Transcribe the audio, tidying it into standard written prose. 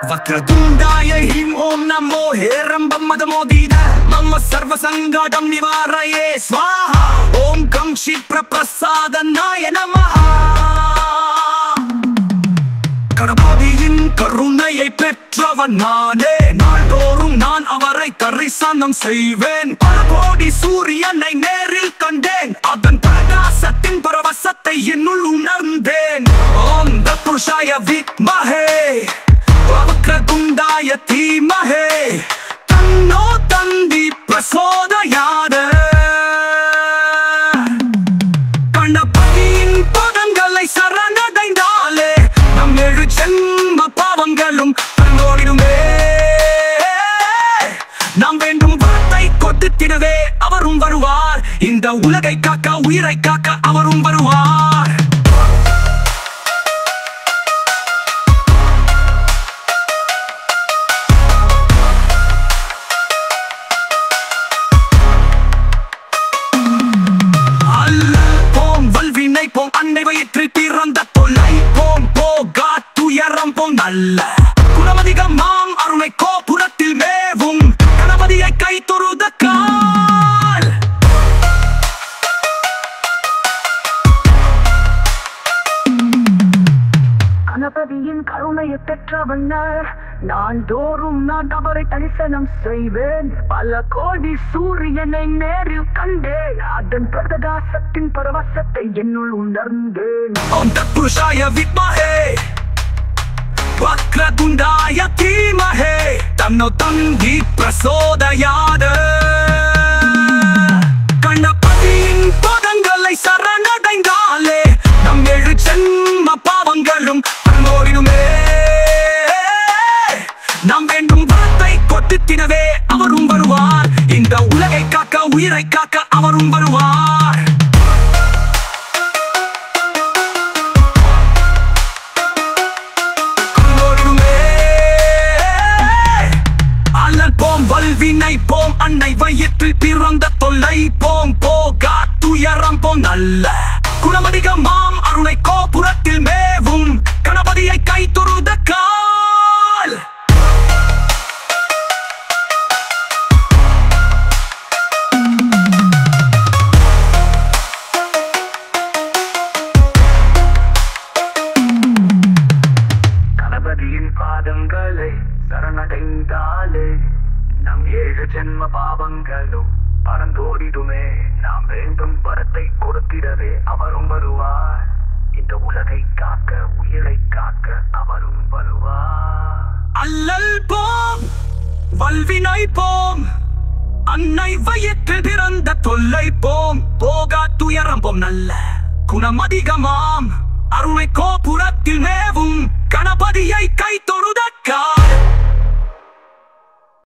वक्रतुंडाय ह्रीं ओम नमो हेरंबं मदमोदीद मम सर्वसंकटं निवारये स्वाहा ओम गं क्षिप्रप्रसादनाय नमः கணபதியின் கருணையை பெற்றவன் நானே நாள்தோறும் நான் அவரை தரிசனம் செய்வேன் பல கோடி சூரியனை நேரில் கண்டேன் அதன் பிரகாசத்தின் பரவசத்தை என்னுள் உணர்ந்தேன் ஓம் தத்புருஷாய வித்மஹே வக்ரதுண்டாய தீமஹே தன்னோ தந்தி பிரசோதயாத் கணபதியின் பதங்களை சரணடைந்தாலே நம் 7 ஜென்ம பாவங்களும் தன்னோடிடுமே நாம் வேண்டும் வரத்தை கொடுத்திடவே அவரும் வருவார் இந்த உலகை காக்க உயிரை காக்க அவரும் வருவார் போம் அன்னை வயிற்றில் பிறந்த தொல்லை போம் போகா துயரம் போம் நல்ல குணமதிகமாம் அருணை கோபுரத்தில் மேவும் கணபதியை கை தொழுத கால் கணபதியின் கருணையை பெற்றவன் நான் தோறும் நான் அவரை தரிசனம் செய்வேன் பல கோடி சூரியனை நேரில் கண்டேன் அதன் பிரகாசத்தின் பரவசத்தை என்னுள் உணர்ந்தேன் ஓம் தத்புருஷாய வித்மஹே வக்ரதுண்டாய தீமஹே தன்னோ தந்தி பிரசோதயாத் கணபதியின் பதங்களை சரணடைந்தாலே நம் 7 ஜென்ம பாவங்களும் தன்னோடிடுமே நாம் வேண்டும் வரத்தை கொடுத்திடவே அவரும் வருவார் இந்த உலகை காக்க உயிரை காக்க அவரும் வருவார் அல்லல் போம் வல்வினை போம் அன்னை வயிற்றில் பிறந்த தொல்லை போம் போகா துயரம் போம் நல்ல குணமதிகமாம் அருணை கோபுரத்தில் மேவும் கணபதியை கை தொழுத கால் பாதங்களை சரணடைந்தாலே நம் 7 ஜென்ம பாவங்களும் பறந்தோடிடுமே நாம் வேண்டும் வரத்தை கொடுத்திடவே அவரும் வருவார் இந்த உலகை காக்க உயிரை காக்க அவரும் வருவார் அல்லல் போம் வல்வினை போம் அன்னை வயிற்றில் பிறந்த தொல்லை போம் போகா துயரம் போம் நல்ல குணமதிகமாம் அருணை கோபுரத்தில் மேவும் கணபதியை கை